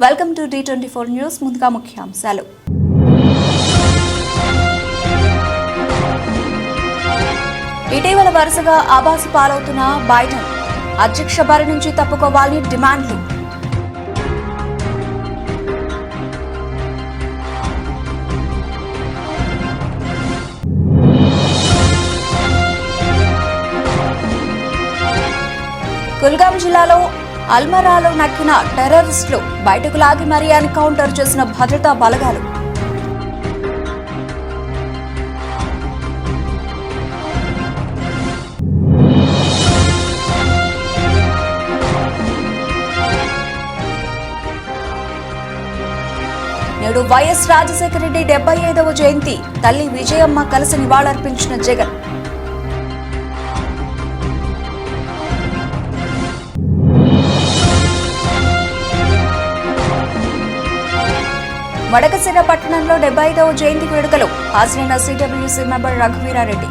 Welcome to D24 news. ముందుగా ముఖ్యాంశాలు. ఇటీవల వరుసగా ఆభాసు పాలవుతున్న బైడెన్ అధ్యక్ష బారి నుంచి తప్పుకోవాలని డిమాండ్లు. కుల్గాం జిల్లాలో అల్మరాలో నక్కిన టెర్రరిస్టులు బయటకు లాగి మరీ ఎన్కౌంటర్ చేసిన భద్రతా బలగాలు. నేడు వైఎస్ రాజశేఖర రెడ్డి 75వ జయంతి. తల్లి విజయమ్మ కలిసి నివాళులర్పించిన జగన్. మడకసిర పట్టణంలో 75వ జయంతి వేడుకలు. హాజరైన సిడబ్ల్యూసీ మెంబర్ రఘువీరారెడ్డి.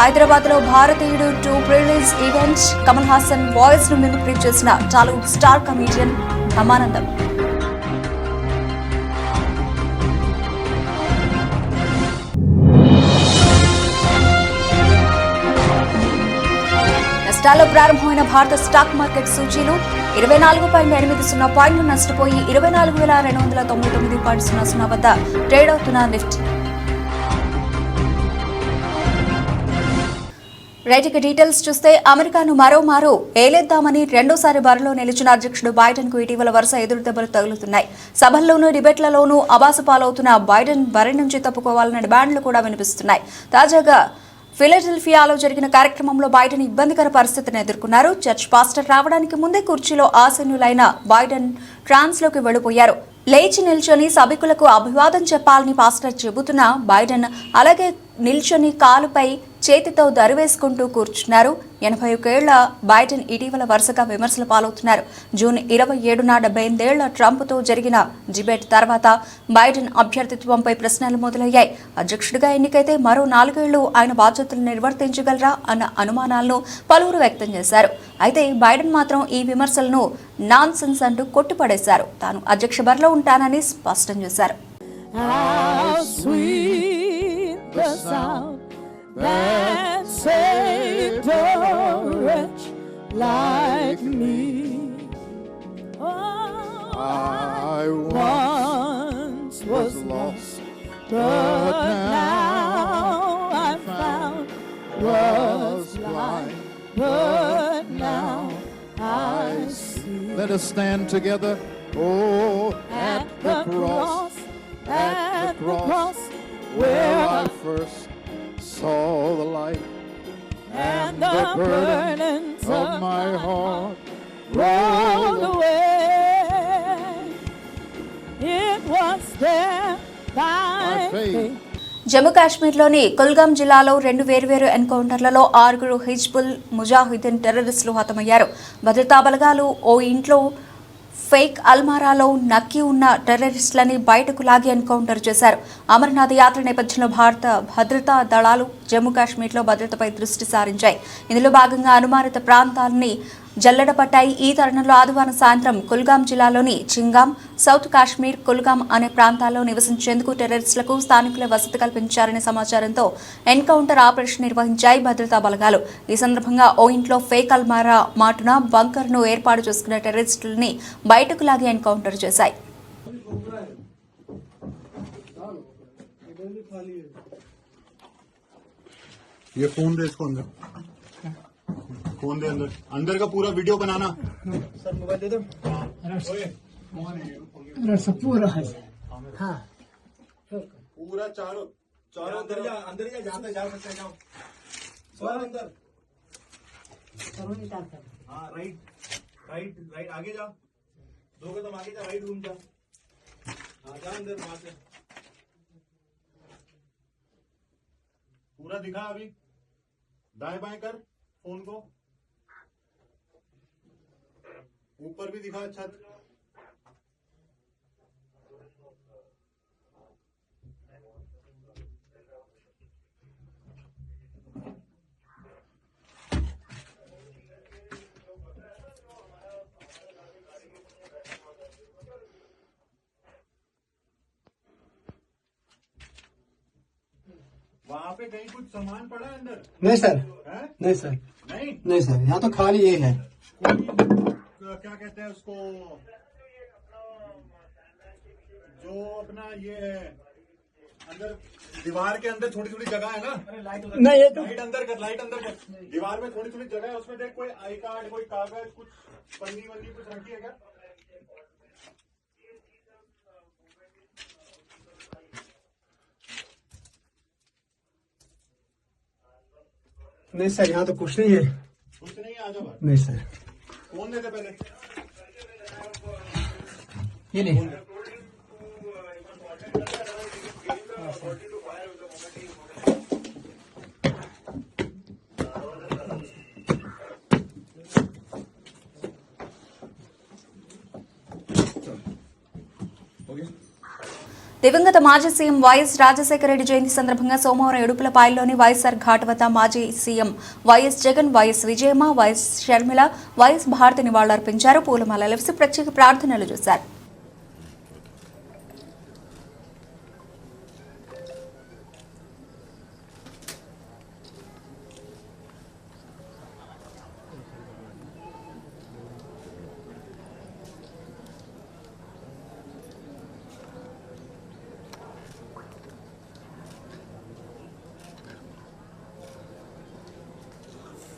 హైదరాబాద్ లో భారతీయుడు 2 pre-release event. Kamal Haasan voice ను మిమిక్రీ చేసిన టాలీవుడ్ స్టార్ కమీడియన్ బ్రహ్మానందం. నష్టాల్లో ప్రారంభమైన భారత స్టాక్ మార్కెట్ సూచీలు 24.80 పాయింట్లు నష్టపోయి 24,299.00 వద్ద ట్రేడ్ అవుతున్న నిఫ్టీ. రైట్ డీటెయిల్స్ చూస్తే అమెరికాను మరోమారు ఏలేద్దామని రెండోసారి బరిలో నిలిచిన అధ్యక్షుడు బైడెన్ కు ఇటీవల వరుస ఎదురుదెబ్బలు తగులుతున్నాయి. సభల్లోనూ డిబేట్లలోనూ అబాసు పాలవుతున్న బైడెన్ బరి నుంచి తప్పుకోవాలన్న డిమాండ్లు కూడా వినిపిస్తున్నాయి. తాజాగా ఫిలడెల్ఫియాలో జరిగిన కార్యక్రమంలో బైడెన్ ఇబ్బందికర పరిస్థితిని ఎదుర్కొన్నారు. చర్చ్ పాస్టర్ రావడానికి ముందే కుర్చీలో ఆసీనులైన బైడెన్ ట్రాన్స్ లోకి వెళ్లిపోయారు. లేచి నిల్చొని సభికులకు అభివాదం చెప్పాలని పాస్టర్ చెబుతున్న బైడెన్ అలాగే నిల్చొని కాలుపై చేతితో దరివేసుకుంటూ కూర్చున్నారు. 81 ఏళ్ల బైడెన్ ఇటీవల వరుసగా విమర్శల పాలవుతున్నారు. జూన్ 27న 78 ఏళ్ల ట్రంప్ తో జరిగిన డిబేట్ తర్వాత బైడెన్ అభ్యర్థిత్వంపై ప్రశ్నలు మొదలయ్యాయి. అధ్యక్షుడిగా ఎన్నికైతే మరో 4 ఏళ్లు ఆయన బాధ్యతలు నిర్వర్తించగలరా అన్న అనుమానాలను పలువురు వ్యక్తం చేశారు. అయితే బైడెన్ మాత్రం ఈ విమర్శలను నాన్ సెన్స్ అంటూ కొట్టిపడేశారు. తాను అధ్యక్ష బరిలో ఉంటానని స్పష్టం చేశారు. That saved a wretch like me. Oh, I once was lost, but now I'm found. Was blind, but now I see. Let us stand together. Oh, at the cross, at the cross, where I first saw the light, and the burdens of my heart rolled away. It was there by faith. Jammu కాశ్మీర్లోని కుల్గాం జిల్లాలో 2 వేర్వేరు ఎన్కౌంటర్లలో 6 హిజ్బుల్ ముజాహిదీన్ టెర్రరిస్టులు హతమయ్యారు. భద్రతా బలగాలు ఓ ఇంట్లో fake అల్మారాలో నక్కి ఉన్న టెర్రరిస్టులని బయటకు లాగి ఎన్కౌంటర్ చేశారు. అమర్నాథ్ యాత్ర నేపథ్యంలో భారత భద్రతా దళాలు జమ్మూ కాశ్మీర్లో భద్రతపై దృష్టి సారించాయి. ఇందులో భాగంగా అనుమానిత ప్రాంతాలని జల్లెడపట్టాయి. ఈ తరుణంలో ఆదివారం సాయంత్రం కుల్గాం జిల్లాలోని చింగాం, సౌత్ కాశ్మీర్, కుల్గాం అనే ప్రాంతాల్లో నివసించేందుకు టెర్రరిస్టులకు స్థానికులే వసతి కల్పించారనే సమాచారంతో ఎన్కౌంటర్ ఆపరేషన్ నిర్వహించాయి భద్రతా బలగాలు. ఈ సందర్భంగా ఓ ఇంట్లో ఫేక్ అల్మారా మాటున బంకర్ ను ఏర్పాటు చేసుకున్న టెర్రరిస్టులని బయటకు లాగి ఎన్కౌంటర్ చేశాయి. फोन दे अंदर का पूरा वीडियो बनाना. सर मोबाइल दे दो. सब पूरा है. हाँ पूरा चारों अंदर जा जहाँ तक जा सकते हैं. जाओ सर अंदर. हाँ राइट आगे जा. 2 कदम आगे जा. राइट रूम जा. हाँ जा अंदर. वहां से पूरा दिखा. अभी दाएं बाएं कर फोन को. ऊपर भी दिखा छत. वहाँ पे कहीं कुछ सामान पड़ा है अंदर? नहीं सर, है? नहीं सर, नहीं? नहीं सर, यहाँ तो खाली ये है। क्या कहते हैं उसको, जो अपना ये है अंदर दीवार के अंदर छोटी छोटी जगह है ना? नहीं ये तो लाइट अंदर कर दीवार में थोड़ी थोड़ी जगह है, उसमें देख कोई आई कार्ड, कोई कागज, कुछ पन्नी वन्नी कुछ रखी है क्या? नहीं सर, यहाँ तो कुछ नहीं है। कुछ नहीं है, आ जाओ। नहीं सर, फोन देते पहले। ये नहीं। దివంగత మాజీ సీఎం వైఎస్ రాజశేఖర రెడ్డి జయంతి సందర్భంగా సోమవారం ఇడుపులపాయల్లోని వైఎస్ఆర్ ఘాట్ వద్ద మాజీ సీఎం వైఎస్ జగన్, వైఎస్ విజయమ్మ, వైఎస్ షర్మిల, వైఎస్ భారతి నివాళులర్పించారు. పూలమాలలు వేసి ప్రత్యేక ప్రార్థనలు చేశారు.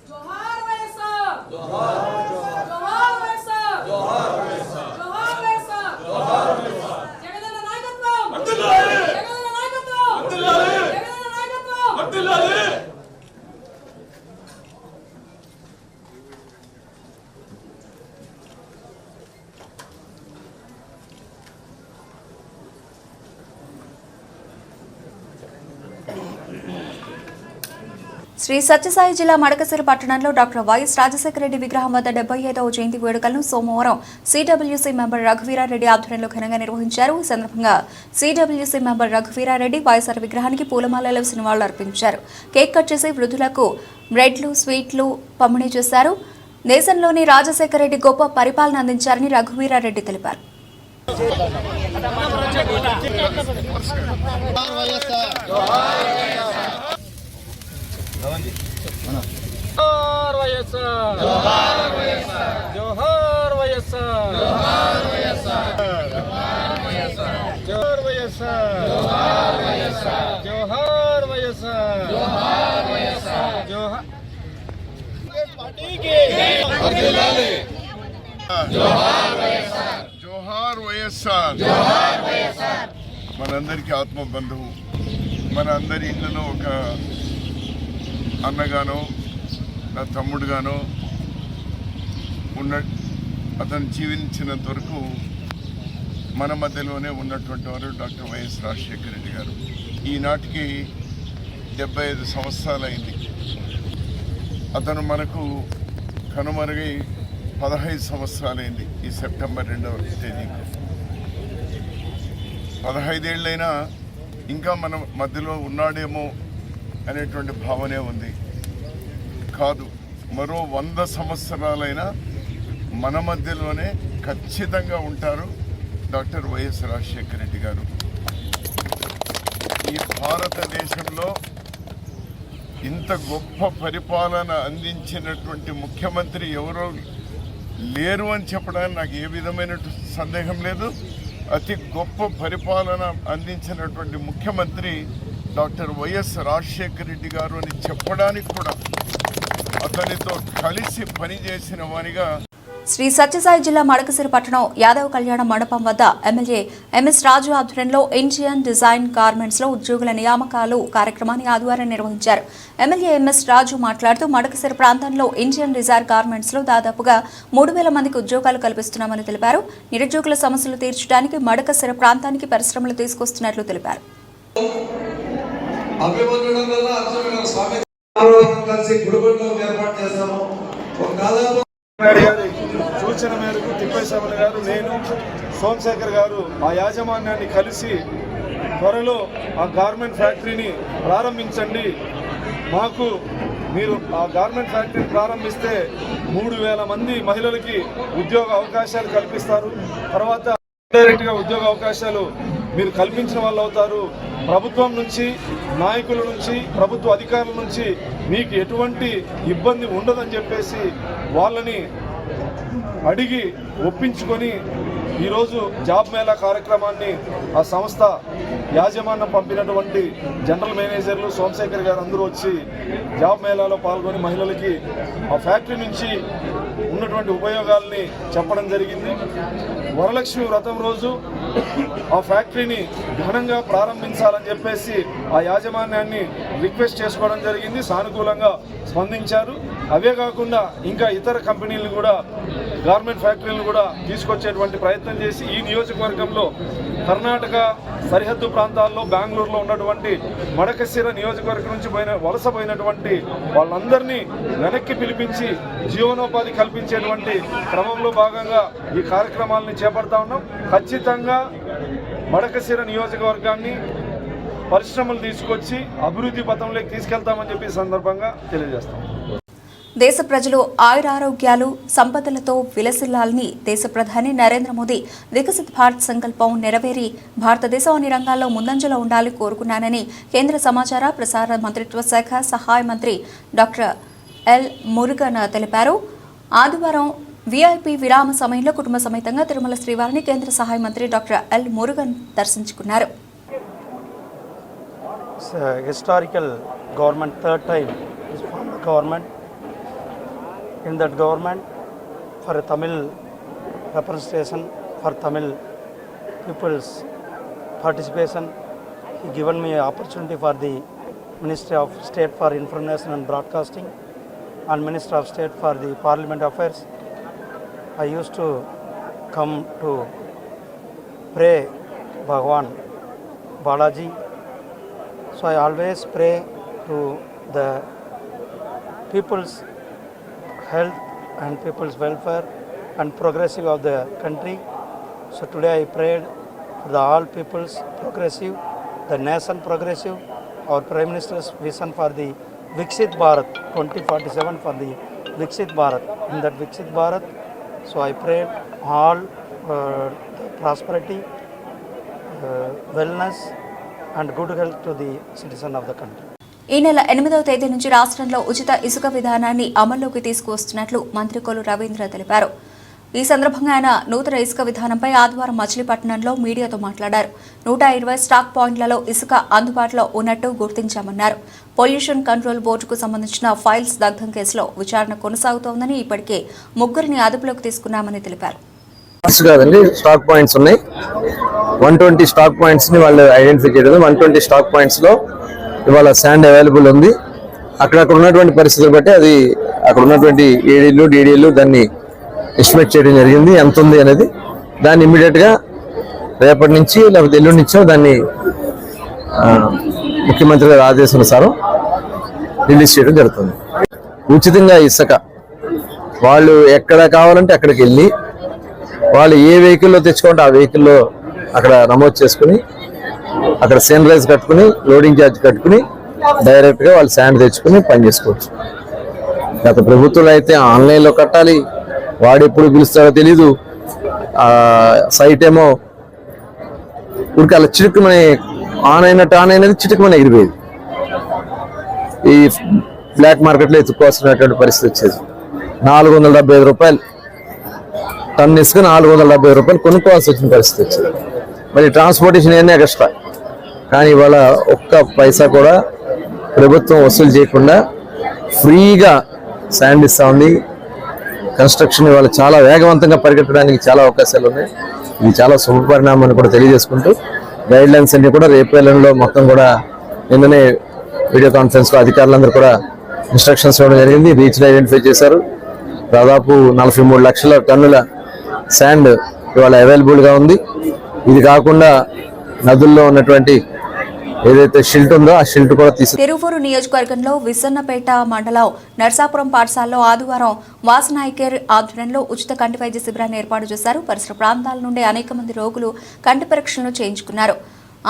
जोहार वैएसआर जोहार वैएसआर जोहार वैएसआर जगदन्न नायकत्वम जगदन्न नायकत्वम जगदन्न नायकत्वम శ్రీ సత్యసాయి జిల్లా మడకసిరి పట్టణంలో డాక్టర్ వైఎస్ రాజశేఖర రెడ్డి విగ్రహం వద్ద 75వ జయంతి వేడుకలను సోమవారం సిడబ్ల్యూసీ మెంబర్ రఘువీరారెడ్డి ఆధ్వర్యంలో ఘనంగా నిర్వహించారు. ఈ సందర్భంగా సిడబ్ల్యూసీ మెంబర్ రఘువీరారెడ్డి వైఎస్ఆర్ విగ్రహానికి పూలమాలలు వేసి నివాళులర్పించారు. కేక్ కట్ చేసి వృద్ధులకు బ్రెడ్లు, స్వీట్లు పంపిణీ చేశారు. దేశంలోని రాజశేఖర రెడ్డి గొప్ప పరిపాలన అందించారని రఘువీరారెడ్డి తెలిపారు. जोहार वैएसआर जोहार वैएसआर जोहार वैएसआर जोहार वैएसआर जोहार वैएसआर जोहार वैएसआर जोहार वैएसआर जोहार वैएसआर जोहार वैएसआर जोहार पार्टी के वर्धिल्लाले जोहार वैएसआर జోహార్ వైఎస్ఆర్ మనందరికీ ఆత్మ బంధువు, మన అందరి ఇళ్ళలో ఒక అన్నగానో నా తమ్ముడుగానో ఉన్న అతను జీవించినంత వరకు మన మధ్యలోనే ఉన్నటువంటి వారు డాక్టర్ వైఎస్ రాజశేఖర రెడ్డి గారు. ఈనాటికి 75 సంవత్సరాలైంది. అతను మనకు కనుమరుగై 15 సంవత్సరాలైంది. ఈ సెప్టెంబర్ 2వ తేదీకి 15 ఏళ్ళైనా ఇంకా మన మధ్యలో ఉన్నాడేమో అనేటువంటి భావనే ఉంది. కాదు, మరో 100 సంవత్సరాలైనా మన మధ్యలోనే ఖచ్చితంగా ఉంటారు డాక్టర్ వైఎస్ రాజశేఖర రెడ్డి గారు. ఈ భారతదేశంలో ఇంత గొప్ప పరిపాలన అందించినటువంటి ముఖ్యమంత్రి ఎవరో లేరు అని చెప్పడానికి నాకు ఏ విధమైన సందేహం లేదు. అతి గొప్ప పరిపాలన అందించినటువంటి ముఖ్యమంత్రి డాక్టర్ వైఎస్ రాజశేఖర రెడ్డి గారు అని చెప్పడానికి కూడా అతనితో కలిసి పనిచేసిన వారిగా శ్రీ సత్యసాయి జిల్లా మడకసిరి పట్టణం యాదవ్ కళ్యాణ మండపం వద్ద ఎమ్మెల్యే ఎంఎస్ రాజు ఆధ్వర్యంలో ఇండియన్ డిజైన్ గార్మెంట్స్ లో ఉద్యోగుల నియామకాలు కార్యక్రమాన్ని ఆదివారం నిర్వహించారు. ఎమ్మెల్యే ఎంఎస్ రాజు మాట్లాడుతూ మడకసిరి ప్రాంతంలో ఇండియన్ డిజైన్ గార్మెంట్స్ లో దాదాపుగా 3000 మందికి ఉద్యోగాలు కల్పిస్తున్నామని తెలిపారు. నిరుద్యోగుల సమస్యలు తీర్చడానికి మడకసిరి ప్రాంతానికి పరిశ్రమలు తీసుకొస్తున్నట్లు తెలిపారు. సూచన మేరకు తిప్పేశ్వర గారు, నేను, సోమశేఖర్ గారు ఆ యాజమాన్యాన్ని కలిసి త్వరలో ఆ గార్మెంట్ ఫ్యాక్టరీని ప్రారంభించండి, మాకు మీరు ఆ గార్మెంట్ ఫ్యాక్టరీని ప్రారంభిస్తే 3000 మంది మహిళలకి ఉద్యోగ అవకాశాలు కల్పిస్తారు, తర్వాత డైరెక్ట్గా ఉద్యోగ అవకాశాలు మీరు కల్పించిన వాళ్ళు అవుతారు. ప్రభుత్వం నుంచి, నాయకుల నుంచి, ప్రభుత్వ అధికారుల నుంచి మీకు ఎటువంటి ఇబ్బంది ఉండదని చెప్పేసి వాళ్ళని అడిగి ఒప్పించుకొని ఈరోజు జాబ్ మేళా కార్యక్రమాన్ని ఆ సంస్థ యాజమాన్యం పంపినటువంటి జనరల్ మేనేజర్లు సోమశేఖర్ గారు అందరూ వచ్చి జాబ్ మేళాలో పాల్గొని మహిళలకి ఆ ఫ్యాక్టరీ నుంచి ఉన్నటువంటి ఉపయోగాల్ని చెప్పడం జరిగింది. వరలక్ష్మి వ్రతం రోజు ఆ ఫ్యాక్టరీని ఘనంగా ప్రారంభించాలని చెప్పేసి ఆ యాజమాన్యాన్ని రిక్వెస్ట్ చేసుకోవడం జరిగింది. సానుకూలంగా స్పందించారు. అవే కాకుండా ఇంకా ఇతర కంపెనీలు కూడా, గార్మెంట్ ఫ్యాక్టరీలను కూడా తీసుకొచ్చేటువంటి ప్రయత్నం చేసి ఈ నియోజకవర్గంలో కర్ణాటక సరిహద్దు ప్రాంతాల్లో బెంగళూరులో ఉన్నటువంటి మడకశిర నియోజకవర్గం నుంచి వలసపోయినటువంటి వాళ్ళందరినీ వెనక్కి పిలిపించి జీవనోపాధి కల్పించేటువంటి క్రమంలో భాగంగా ఈ కార్యక్రమాలని చేపడతా ఉన్నాం. ఖచ్చితంగా మడకశిర నియోజకవర్గాన్ని పరిశ్రమలు తీసుకొచ్చి అభివృద్ధి పథంలోకి తీసుకెళ్తామని చెప్పి ఈ సందర్భంగా తెలియజేస్తాం. దేశ ప్రజలు ఆయురారోగ్యాలు సంపదలతో విలసిల్లాలని దేశ ప్రధాని నరేంద్ర మోదీ వికసిత్ భారత్ సంకల్పం నెరవేరి భారతదేశం అన్ని రంగాల్లో ముందంజలో ఉండాలని కోరుకున్నానని కేంద్ర సమాచార ప్రసార మంత్రిత్వ శాఖ సహాయ మంత్రి డాక్టర్ ఎల్ మురుగన్ తెలిపారు. ఆదివారం వీఐపీ విరామ సమయంలో కుటుంబ సమేతంగా తిరుమల శ్రీవారిని కేంద్ర సహాయ మంత్రి డాక్టర్ ఎల్ మురుగన్ దర్శించుకున్నారు. Historical government, third time is formed government. In that government, for a Tamil representation, for Tamil people's participation, he given me an opportunity for the Ministry of State for Information and Broadcasting and Minister of State for the Parliament Affairs. I used to come to pray Bhagwan Balaji. So I always pray to the people's health and people's welfare and progressive of the country. So today I prayed for the all people's progressive, the nation progressive, our Prime Minister's vision for the Viksit Bharat 2047 for the Viksit Bharat. In that Viksit Bharat, so I prayed all the prosperity, wellness and good health to the citizen of the country. ఈ నెల 8వ తేదీ నుంచి రాష్ట్రంలో ఉచిత ఇసుక విధానాన్ని అమల్లోకి తీసుకువస్తున్నట్లు మంత్రి కొల్లు రవీంద్ర తెలిపారు. ఈ సందర్భంగా ఆయన నూతన ఇసుక విధానంపై ఆదివారం మచిలీపట్నంలో మీడియాతో మాట్లాడారు. 120 స్టాక్ పాయింట్లలో ఇసుక అందుబాటులో ఉన్నట్టు గుర్తించామన్నారు. పొల్యూషన్ కంట్రోల్ బోర్డుకు సంబంధించిన ఫైల్స్ దగ్ధం కేసులో విచారణ కొనసాగుతోందని, ఇప్పటికే 3 అదుపులోకి తీసుకున్నామని తెలిపారు. కాదండి, స్టాక్ పాయింట్స్ ఉన్నాయి. 120 స్టాక్ పాయింట్స్ ని వాళ్ళు ఐడెంటిఫై చేయడం. 120 స్టాక్ పాయింట్స్ లో ఇవాళ శాండ్ అవైలబుల్ ఉంది. అక్కడక్కడ ఉన్నటువంటి పరిస్థితులు బట్టి అది అక్కడ ఉన్నటువంటి ఏడీలు డీడీలు దాన్ని ఎస్టిమేట్ చేయడం జరిగింది ఎంత ఉంది అనేది. దాన్ని ఇమ్మీడియట్ గా రేపటి నుంచి లేకపోతే ఎల్లుండి నుంచో దాన్ని ముఖ్యమంత్రి గారి ఆదేశానుసారం రిలీజ్ చేయడం జరుగుతుంది. ఉచితంగా ఇసుక వాళ్ళు ఎక్కడ కావాలంటే అక్కడికి వెళ్ళి వాళ్ళు ఏ వెహికల్లో తెచ్చుకుంటే ఆ వెహికల్లో అక్కడ నమోదు చేసుకుని అక్కడ సన్రైజ్ కట్టుకుని లోడింగ్ ఛార్జ్ కట్టుకుని డైరెక్ట్ గా వాళ్ళు శాండ్ తెచ్చుకుని పని చేసుకోవచ్చు. గత ప్రభుత్వంలో అయితే ఆన్లైన్లో కట్టాలి, వాడు ఎప్పుడు పిలుస్తాడో తెలీదు. సైట్ ఏమో ఉడికి అలా చిటుకుమని ఆన్ అయినది చిటుకుమని ఎగిరిపోయేది. ఈ బ్లాక్ మార్కెట్లో ఎత్తుకోవాల్సినటువంటి పరిస్థితి వచ్చేది. 475 రూపాయలు టన్ ఇసుక 470 రూపాయలు కొనుక్కోవాల్సి వచ్చిన పరిస్థితి వచ్చింది. మరి ట్రాన్స్పోర్టేషన్ ఏమైనా ఎక్స్ట్రా. కానీ ఇవాళ ఒక్క పైసా కూడా ప్రభుత్వం వసూలు చేయకుండా ఫ్రీగా శాండ్ ఇస్తా ఉంది. కన్స్ట్రక్షన్ ఇవాళ చాలా వేగవంతంగా పరిగెత్తడానికి చాలా అవకాశాలు ఉన్నాయి. ఇది చాలా శుభ పరిణామం అని కూడా తెలియజేసుకుంటూ గైడ్ లైన్స్ అన్ని కూడా రేపు ఎల్లుండిలో మొత్తం కూడా నిన్ననే వీడియో కాన్ఫరెన్స్ లో అధికారులందరూ కూడా ఇన్స్ట్రక్షన్స్ ఇవ్వడం జరిగింది. రీచ్ ఐడెంటిఫై చేశారు. దాదాపు 43 లక్షల టన్నుల శాండ్ ఇవాళ అవైలబుల్ గా ఉంది. ఇది కాకుండా నదుల్లో ఉన్నటువంటి ఏదైతే షిల్ట్ ఉందో ఆ షిల్ట్ కూడా తిరువూరు నియోజకవర్గంలో విసన్నపేట మండలం నర్సాపురం పాఠశాలలో ఆదివారం వాసనాయకేర్ ఆధ్వర్యంలో ఉచిత కంటి వైద్య శిబిరాన్ని ఏర్పాటు చేశారు. పరిసర ప్రాంతాల నుండి అనేక మంది రోగులు కంటి పరీక్షలను చేయించుకున్నారు.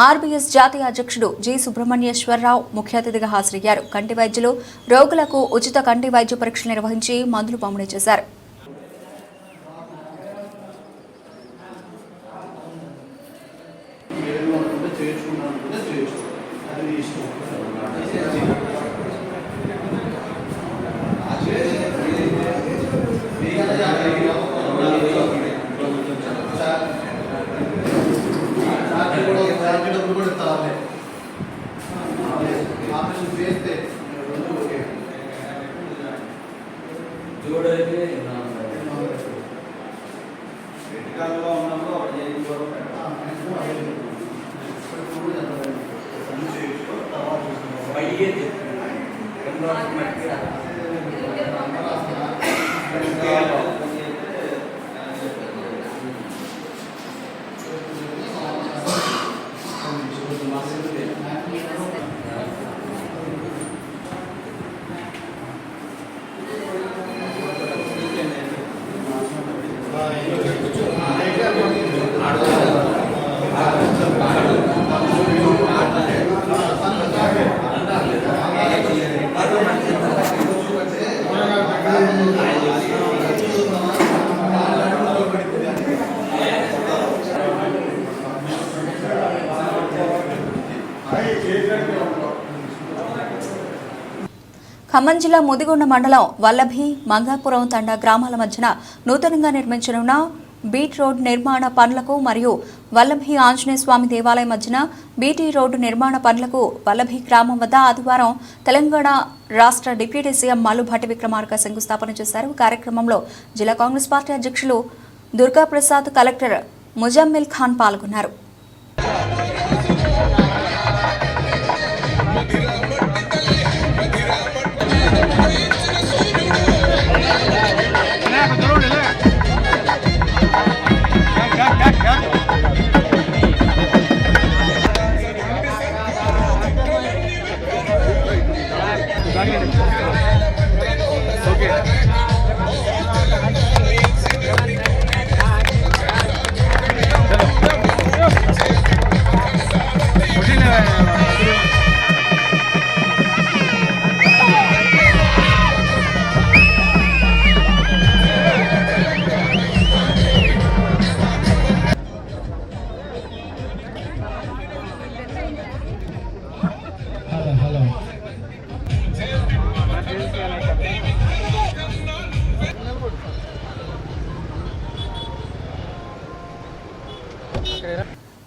ఆర్బీఎస్ జాతీయ అధ్యక్షుడు జి సుబ్రహ్మణ్యేశ్వరరావు ముఖ్య అతిథిగా హాజరయ్యారు. కంటి వైద్యులు రోగులకు ఉచిత కంటి వైద్య పరీక్షలు నిర్వహించి మందులు పంపిణీ చేశారు. చేర్చుకుంటాను చేయొచ్చు, అది మీ ఇష్టం. ఆపరేషన్ చేస్తే ఖమ్మం జిల్లా ముదిగొండ మండలం వల్లభి మంగాపురం తండా గ్రామాల మధ్యన నూతనంగా నిర్మించనున్న బీట్ రోడ్ నిర్మాణ పనులకు మరియు వల్లభి ఆంజనేయ స్వామి దేవాలయం మధ్యన బీటీ రోడ్డు నిర్మాణ పనులకు వల్లభి గ్రామం వద్ద ఆదివారం తెలంగాణ రాష్ట్ర డిప్యూటీ సీఎం మల్లు భట్టి విక్రమార్క శంకుస్థాపన చేశారు. కార్యక్రమంలో జిల్లా కాంగ్రెస్ పార్టీ అధ్యక్షులు దుర్గాప్రసాద్, కలెక్టర్ ముజమ్మిల్ ఖాన్ పాల్గొన్నారు.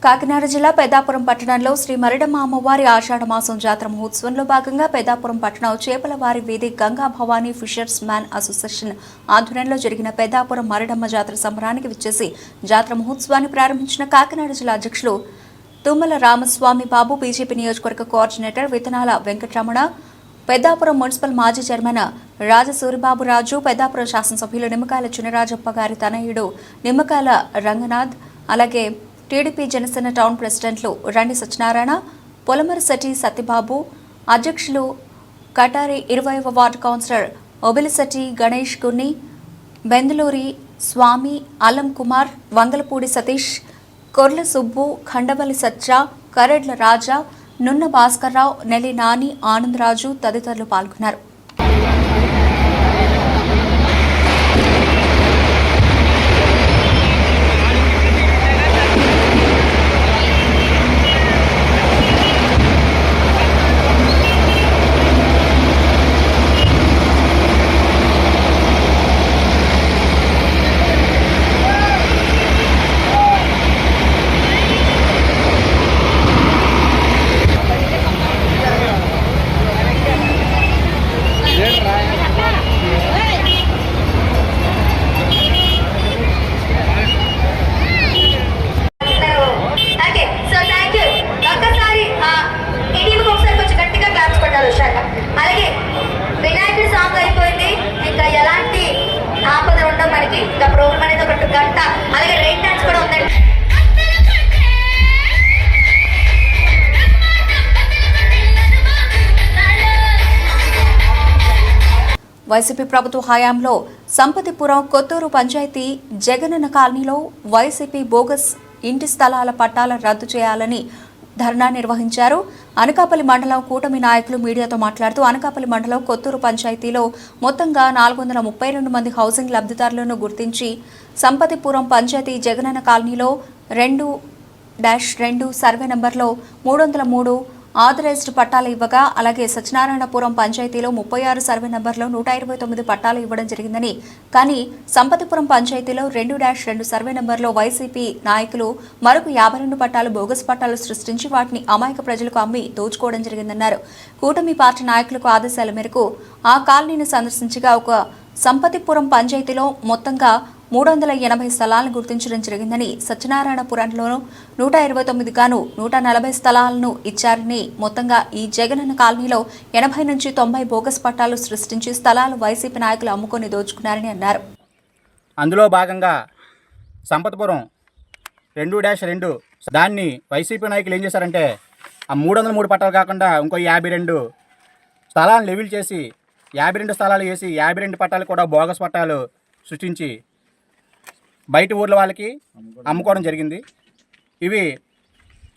కాకినాడ జిల్లా పెద్దాపురం పట్టణంలో శ్రీ మరిడమ్మ అమ్మవారి ఆషాఢ మాసం జాతర మహోత్సవంలో భాగంగా పెద్దాపురం పట్టణం చేపలవారి వీధి Ganga Bhavani fishers man association ఆధ్వర్యంలో జరిగిన పెద్దాపురం మరిడమ్మ జాతర సంబరానికి విచ్చేసి జాతర మహోత్సవాన్ని ప్రారంభించిన కాకినాడ జిల్లా అధ్యక్షులు తుమ్మల రామస్వామి బాబు, బీజేపీ నియోజకవర్గ కోఆర్డినేటర్ విత్తనాల వెంకటరమణ, పెద్దాపురం మున్సిపల్ మాజీ చైర్మన్ రాజసూరిబాబు రాజు, పెద్దాపురం శాసనసభ్యులు నిమ్మకాయల చినరాజప్ప గారి తనయుడు నిమ్మకాయల రంగనాథ్, అలాగే టీడీపీ జనసేన టౌన్ ప్రెసిడెంట్లు రండి సత్యనారాయణ, పొలమరిశెట్టి సత్యబాబు, అధ్యక్షులు కటారి 20వ వార్డు కౌన్సిలర్ ఒబిలిశెట్టి గణేష్ గున్ని, బెందులూరి స్వామి, అల్లం కుమార్, వంగలపూడి సతీష్, కొర్ల సుబ్బు, ఖండవల్లి సత్య, కరెడ్ల రాజా, నున్న భాస్కర్రావు, నెల్లి నాని, ఆనందరాజు తదితరులు పాల్గొన్నారు. వైసీపీ ప్రభుత్వ హయాంలో సంపతిపురం కొత్తూరు పంచాయతీ జగనన్న కాలనీలో వైసీపీ బోగస్ ఇంటి స్థలాల పట్టాల రద్దు చేయాలని ధర్నా నిర్వహించారు. అనకాపల్లి మండలం కూటమి నాయకులు మీడియాతో మాట్లాడుతూ అనకాపల్లి మండలం కొత్తూరు పంచాయతీలో మొత్తంగా 432 మంది హౌసింగ్ లబ్ధిదారులను గుర్తించి సంపతిపురం పంచాయతీ జగనన్న కాలనీలో 2 2-2 సర్వే నంబర్లో 303 ఆథరైజ్డ్ పట్టాలు ఇవ్వగా, అలాగే సత్యనారాయణపురం పంచాయతీలో 36 సర్వే నంబర్లో 129 పట్టాలు ఇవ్వడం జరిగిందని, కానీ సంపతిపురం పంచాయతీలో 2-2 సర్వే నంబర్లో వైసీపీ నాయకులు మరొక 52 పట్టాలు బోగస్ పట్టాలు సృష్టించి వాటిని అమాయక ప్రజలకు అమ్మి దోచుకోవడం జరిగిందన్నారు. కూటమి పార్టీ నాయకులకు ఆదేశాల మేరకు ఆ కాలనీని సందర్శించగా ఒక సంపతిపురం పంచాయతీలో మొత్తంగా 380 స్థలాలను గుర్తించడం జరిగిందని, సత్యనారాయణపురంలోనూ 129 గాను 140 స్థలాలను ఇచ్చారని, మొత్తంగా ఈ జగనన్న కాలనీలో 80 నుంచి 90 బోగస్ పట్టాలు సృష్టించి స్థలాలు వైసీపీ నాయకులు అమ్ముకొని దోచుకున్నారని అన్నారు. అందులో భాగంగా సంపతపురం 2-2 దాన్ని వైసీపీ నాయకులు ఏం చేశారంటే ఆ 303 పట్టాలు కాకుండా ఇంకో 52 స్థలాలను లెవెల్ చేసి 52 స్థలాలు వేసి 52 పట్టాలు కూడా బోగస్ పట్టాలు సృష్టించి బయట ఊర్ల వాళ్ళకి అమ్ముకోవడం జరిగింది. ఇవి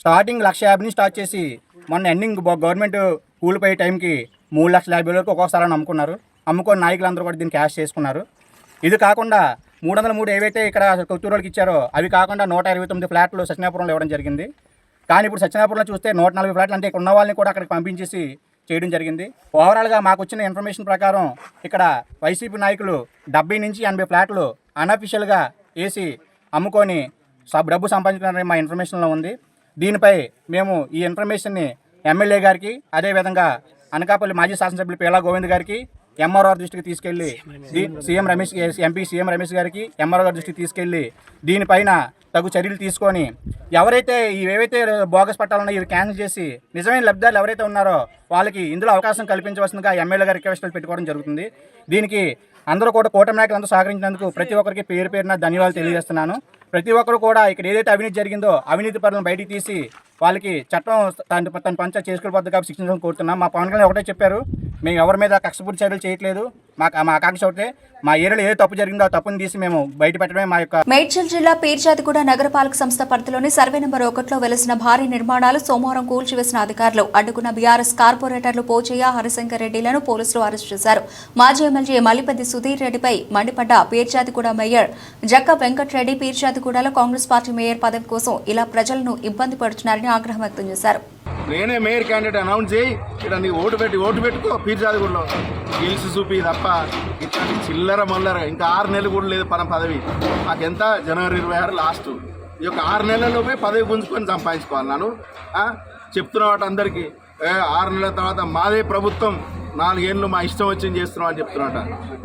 స్టార్టింగ్ 1,50,000 నుంచి స్టార్ట్ చేసి మొన్న ఎండింగ్ గవర్నమెంట్ కూలిపోయే టైంకి 3,50,000 వరకు ఒక్కొక్క స్థలాన్ని అమ్ముకొని నాయకులందరూ కూడా దీన్ని క్యాష్ చేసుకున్నారు. ఇది కాకుండా 303 ఏవైతే ఇక్కడ కొత్తూరు వాళ్ళకి ఇచ్చారో అవి కాకుండా 129 ఫ్లాట్లు సత్యనాపురంలో ఇవ్వడం జరిగింది. కానీ ఇప్పుడు సత్యనాపురంలో చూస్తే 140 ఫ్లాట్లు అంటే ఇక్కడ ఉన్న వాళ్ళని కూడా అక్కడికి పంపించేసి చేయడం జరిగింది. ఓవరాల్గా మాకు వచ్చిన ఇన్ఫర్మేషన్ ప్రకారం ఇక్కడ వైసీపీ నాయకులు 70 నుంచి 80 ఫ్లాట్లు అన్అఫిషియల్గా వేసి అమ్ముకొని డబ్బు సంపాదించుకున్నారని మా ఇన్ఫర్మేషన్లో ఉంది. దీనిపై మేము ఈ ఇన్ఫర్మేషన్ని ఎమ్మెల్యే గారికి, అదేవిధంగా అనకాపల్లి మాజీ శాసనసభ్యులు పేలా గోవింద్ గారికి, ఎంఆర్ఓ దృష్టికి తీసుకెళ్లి ఎంపీ సీఎం రమేష్ గారికి, ఎంఆర్ఓ గారి దృష్టికి తీసుకెళ్లి దీనిపైన తగు చర్యలు తీసుకొని ఎవరైతే ఏవైతే బోగస్ పట్టాలన్నా ఇవి క్యాన్సిల్ చేసి నిజమైన లబ్ధిదారులు ఎవరైతే ఉన్నారో వాళ్ళకి ఇందులో అవకాశం కల్పించవలసిందిగా ఎమ్మెల్యే గారి రిక్వెస్టులు పెట్టుకోవడం జరుగుతుంది. దీనికి అందరూ కూడా కూటమి నాయకులు అందరూ సహకరించినందుకు ప్రతి ఒక్కరికి పేరు పేరున ధన్యవాదాలు తెలియజేస్తున్నాను. ప్రతి ఒక్కరు కూడా ఇక్కడ ఏదైతే అవినీతి జరిగిందో అవినీతి పరులను బయటికి తీసి వాళ్ళకి చట్టం తన పంచ చేసుకోకపోతే కాబట్టి శిక్షించడం కోరుతున్నాం. మా పవన్ కళ్యాణ్ ఒకటే చెప్పారు, మేము ఎవరి మీద కక్షపూర్తి చర్యలు చేయట్లేదు, మా ఆకాంక్ష ఒకటే మా ఏరియాలో ఏ తప్పు జరిగిందో ఆ తప్పుని తీసి మేము బయట పెట్టడమే మా యొక్క. మేడ్చల్ జిల్లా పీర్జాదిగూడ నగరపాలక సంస్థ పరిధిలోని సర్వే నెంబర్ 1లో వెలిసిన భారీ నిర్మాణాలు సోమవారం కూల్చివేసిన అధికారులు అడ్డుకున్న బీఆర్ఎస్ కార్పొరేటర్లు పోచయ్య, హరిశంకర్ రెడ్డిలను పోలీసులు అరెస్టు చేశారు. మాజీ ఎమ్మెల్యే మల్లిపెద్ది సుధీర్ రెడ్డిపై మండిపడ్డ పీర్జాదిగూడ మేయర్ జక్క వెంకట్రెడ్డి పీర్జాదిగూడలో కాంగ్రెస్ పార్టీ మేయర్ పదవి కోసం ఇలా ప్రజలను ఇబ్బంది పడుతున్నారని ఆగ్రహం వ్యక్తం చేశారు. నేనే మేయర్ క్యాండిడేట్ అనౌన్స్ చేయి, ఇక్కడ నీ ఓటు పెట్టుకో పీర్జాదిగూడలో గెలిచి చూపి తప్ప ఇట్లాంటి చిల్లర మల్లర ఇంకా 6 నెలలు కూడా లేదు పదవి. మాకెంత జనవరి 26 లాస్ట్. ఈ యొక్క 6 నెలల్లోపే పదవి గుంజుకొని సంపాదించుకోవాలి. నేను చెప్తున్నమాట అందరికీ 6 నెలల తర్వాత మాదే ప్రభుత్వం, 4 ఏళ్ళు మా ఇష్టం వచ్చింది చేస్తున్నాం అని చెప్తున్నట.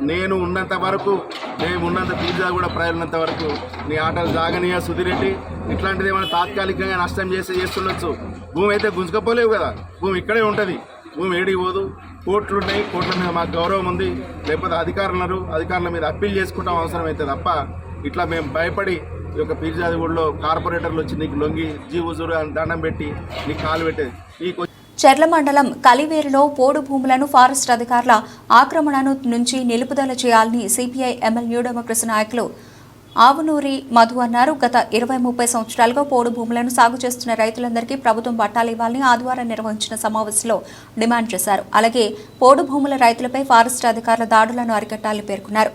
నేను ఉన్నంత వరకు, మేము ఉన్నంత పీర్జాదిగూడ ప్రజలున్నంత వరకు నీ ఆటలు జాగనీయ సుధిరెడ్డి ఇట్లాంటిది ఏమైనా తాత్కాలికంగా నష్టం చేస్తుండొచ్చు. భూమి అయితే గుంజుకపోలేవు కదా, భూమి ఇక్కడే ఉంటుంది, భూమి ఏడికి పోదు. కోర్టులు ఉన్నాయి, కోర్టుల మీద మాకు గౌరవం ఉంది, లేకపోతే అధికారుల మీద అప్పీల్ చేసుకుంటాం అవసరమైతే తప్ప ఇట్లా మేము భయపడి ఈ యొక్క పీర్జాదిగూడలో కార్పొరేటర్లు వచ్చి నీకు లొంగి జీవుజురు అని దండం పెట్టి నీకు కాలు పెట్టేది. చెర్ల మండలం కలివేరులో పోడు భూములను ఫారెస్ట్ అధికారుల ఆక్రమణను నుంచి నిలుపుదల చేయాలని సిపిఐ ఎంఎల్ న్యూ డెమోక్రసీ నాయకులు ఆవునూరి మధు అన్నారు. గత 20-30 సంవత్సరాలుగా పోడు భూములను సాగు చేస్తున్న రైతులందరికీ ప్రభుత్వం పట్టాలు ఇవ్వాలని ఆదివారం నిర్వహించిన సమావేశంలో డిమాండ్ చేశారు. అలాగే పోడు భూముల రైతులపై ఫారెస్ట్ అధికారుల దాడులను అరికట్టాలని పేర్కొన్నారు.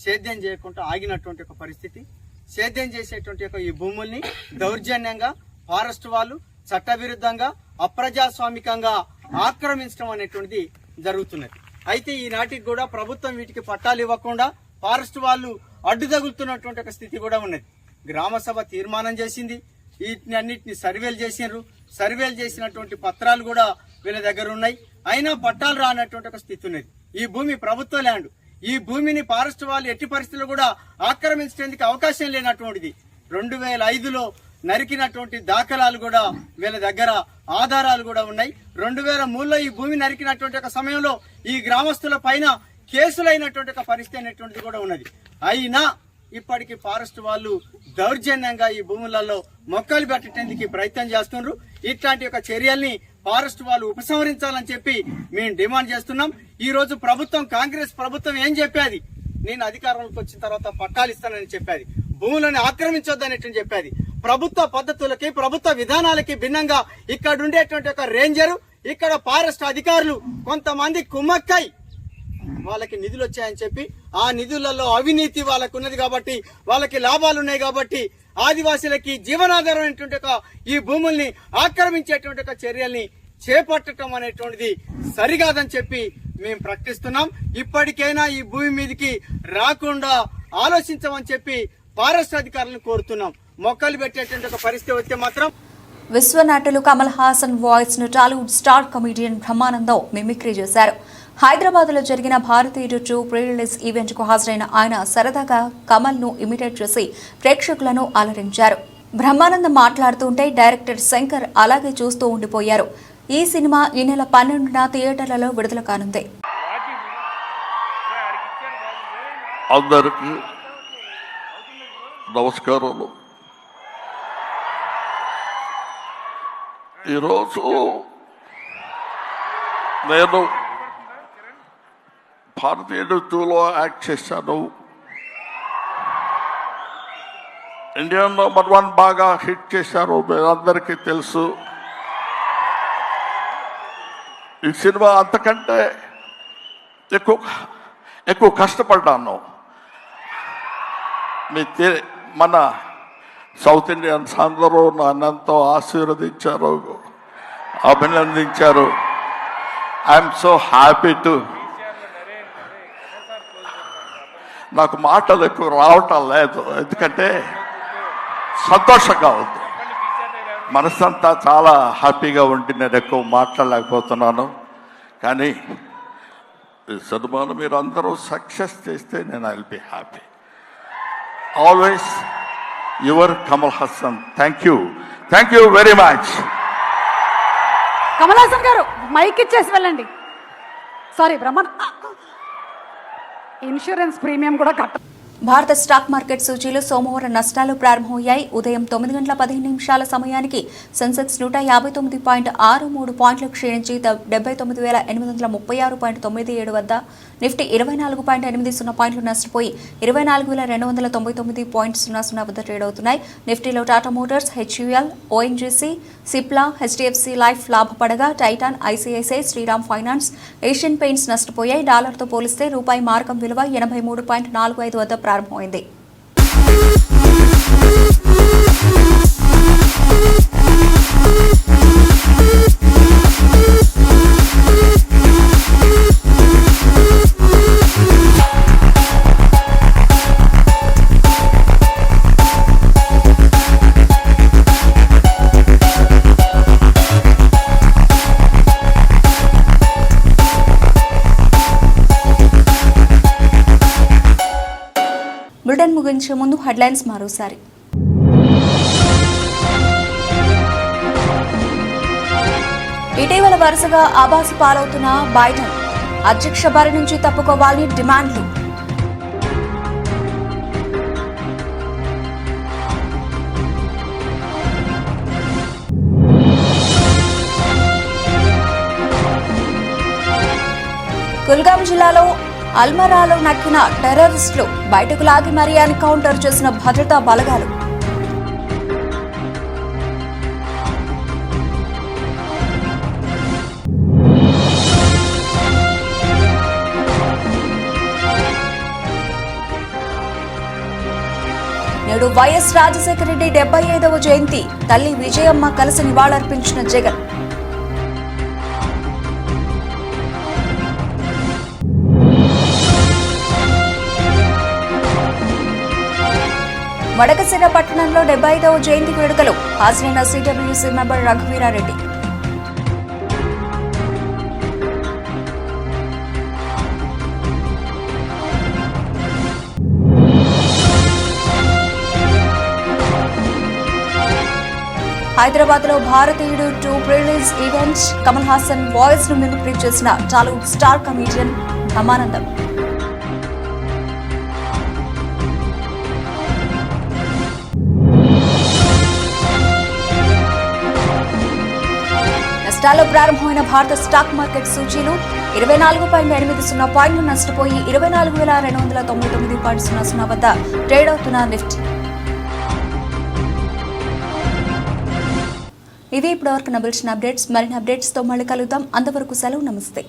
సేద్యం చేయకుండా ఆగినటువంటి ఒక పరిస్థితి, సేద్యం చేసేటువంటి ఈ భూముల్ని దౌర్జన్యంగా ఫారెస్ట్ వాళ్ళు చట్టవిరుద్ధంగా అప్రజాస్వామికంగా ఆక్రమించడం అనేటువంటిది జరుగుతున్నది. అయితే ఈనాటికి కూడా ప్రభుత్వం వీటికి పట్టాలు ఇవ్వకుండా ఫారెస్ట్ వాళ్ళు అడ్డు తగులుతున్నటువంటి ఒక స్థితి కూడా ఉన్నది. గ్రామసభ తీర్మానం చేసింది, వీటిని అన్నిటిని సర్వేలు చేసినారు, సర్వేలు చేసినటువంటి పత్రాలు కూడా వీళ్ళ దగ్గర ఉన్నాయి, అయినా పట్టాలు రానటువంటి ఒక స్థితి ఉన్నది. ఈ భూమి ప్రభుత్వ ల్యాండ్, ఈ భూమిని ఫారెస్ట్ వాళ్ళు ఎట్టి పరిస్థితుల్లో కూడా ఆక్రమించడానికి అవకాశం లేనటువంటిది. 2005లో నరికినటువంటి దాఖలాలు కూడా వీళ్ళ దగ్గర ఆధారాలు కూడా ఉన్నాయి. 2003లో ఈ భూమి నరికినటువంటి ఒక సమయంలో ఈ గ్రామస్తుల పైన కేసులైనటువంటి ఒక పరిస్థితి అనేటువంటిది కూడా ఉన్నది. అయినా ఇప్పటికీ ఫారెస్ట్ వాళ్ళు దౌర్జన్యంగా ఈ భూములలో మొక్కలు పెట్టడానికి ప్రయత్నం చేస్తున్నారు. ఇట్లాంటి ఒక చర్యల్ని ఫారెస్ట్ వాళ్ళు ఉపసంహరించాలని చెప్పి మేము డిమాండ్ చేస్తున్నాం. ఈ రోజు ప్రభుత్వం, కాంగ్రెస్ ప్రభుత్వం ఏం చెప్పేది, నేను అధికారంలోకి వచ్చిన తర్వాత పట్టాలు ఇస్తానని చెప్పేది, భూములను ఆక్రమించొద్దనేటువంటి చెప్పేది. ప్రభుత్వ పద్ధతులకి, ప్రభుత్వ విధానాలకి భిన్నంగా ఇక్కడ ఉండేటువంటి ఒక రేంజరు, ఇక్కడ ఫారెస్ట్ అధికారులు కొంతమంది కుమ్మక్కై వాళ్ళకి నిధులు వచ్చాయని చెప్పి ఆ నిధులలో అవినీతి వాళ్ళకు ఉన్నది కాబట్టి వాళ్ళకి లాభాలు ఉన్నాయి కాబట్టి ఆదివాసీలకి జీవనాధారమైనటువంటి ఈ భూముల్ని ఆక్రమించేటువంటి చర్యల్ని చేపట్టడం అనేటువంటిది సరికాదని చెప్పి మేము ప్రకటిస్తున్నాం. ఇప్పటికైనా ఈ భూమి మీదకి రాకుండా ఆలోచించమని చెప్పి ఫారెస్ట్ అధికారులను కోరుతున్నాం. మొక్కలు పెట్టేటువంటి పరిస్థితి వస్తే మాత్రం విశ్వనటులు కమల్ హాసన్ వాయిస్ ను Tollywood star comedian Brahmanandam mimicry చేశారు. హైదరాబాద్ లో జరిగిన భారతీయుడు 2 ప్రీ రిలీజ్ ఈవెంట్ కు హాజరైన ఆయన సరదాగా కమల్ ను ఇమిటేట్ చేసి ప్రేక్షకులను అలరించారు. బ్రహ్మానందం మాట్లాడుతుంటే డైరెక్టర్ శంకర్ అలాగే చూస్తూ ఉండిపోయారు. ఈ సినిమా ఈ నెల 12న థియేటర్లలో విడుదల కానుంది. అందరికీ నమస్కారాలు. ఈరోజు నేను భారతీయుడు 2లో యాక్ట్ చేశాను. ఇండియన్ నెంబర్ 1 బాగా హిట్ చేశారు, అందరికీ తెలుసు. ఈ సినిమా అంతకంటే ఎక్కువ కష్టపడ్డాను. మన సౌత్ ఇండియన్స్ అందరూ నన్నంతో ఆశీర్వదించారు, అభినందించారు. I'm so happy to. నాకు మాటలు ఎక్కువ రావటం లేదు, ఎందుకంటే సంతోషంగా ఉంది. మనసంతా చాలా హ్యాపీగా ఉండి నేను ఎక్కువ మాట్లాడలేకపోతున్నాను. కానీ ఈ సినిమాను మీరు అందరూ సక్సెస్ చేస్తే నేను I will be happy. Always your Kamal Haasan. Thank you very much. Kamal Haasan గారు మైక్ ఇచ్చేసి వెళ్ళండి. సారీ ఇన్సూరెన్స్ ప్రీమియం కూడా కట్ట. భారత స్టాక్ మార్కెట్ సూచీలు సోమవారం నష్టాలు ప్రారంభమయ్యాయి. ఉదయం 9:15 సమయానికి సెన్సెక్స్ 159.63 పాయింట్లు క్షీణించి 79,836.97 వద్ద, నిఫ్టీ 24.80 పాయింట్లు నష్టపోయి 24,299.00 వద్ద ట్రేడ్ అవుతున్నాయి. నిఫ్టీలో Tata motors, HUL, ONGC, Cipla, HDFC life లాభపడగా Titan, ICICI, Shriram finance, Asian paints నష్టపోయాయి. డాలర్తో పోలిస్తే రూపాయి మార్కం విలువ 83.45 వద్ద ప్రారంభమైంది. బులెటిన్ ముగించే ముందు హెడ్లైన్స్ మరోసారి. ఇటీవల వరుసగా ఆభాసు పాలవుతున్న బైడెన్, అధ్యక్ష బారి నుంచి తప్పుకోవాలని డిమాండ్లు. కుల్గాం జిల్లాలో అల్మరాలో నక్కిన టెర్రరిస్టులు బయటకు లాగి మరీ ఎన్కౌంటర్ చేసిన భద్రతా బలగాలు. నేడు వైఎస్ రాజశేఖర రెడ్డి 75వ జయంతి. తల్లి విజయమ్మ కలిసి నివాళులర్పించిన జగన్. మడకసిర పట్టణంలో 75వ జయంతి వేడుకలు. హాజరైన సిడబ్ల్యూసీ మెంబర్ రఘువీరారెడ్డి. హైదరాబాద్ లో భారతీయుడు 2 pre release event. Kamal Haasan voice ను మిమిక్రీ చేసిన టాలీవుడ్ స్టార్ కమెడియన్ బ్రహ్మానందం. నష్టాల్లో ప్రారంభమైన భారత స్టాక్ మార్కెట్ సూచీలు 24.80 పాయింట్లు నష్టపోయి 24,299.00 వద్ద ట్రేడ్ అవుతున్న నిఫ్టీ. ఇవి ఇప్పటివరకు నబిల్చిన అప్డేట్స్. మరిన్ని అప్డేట్స్ తో మళ్ళీ కలుద్దాం. అంతవరకు సెలవు. నమస్తే.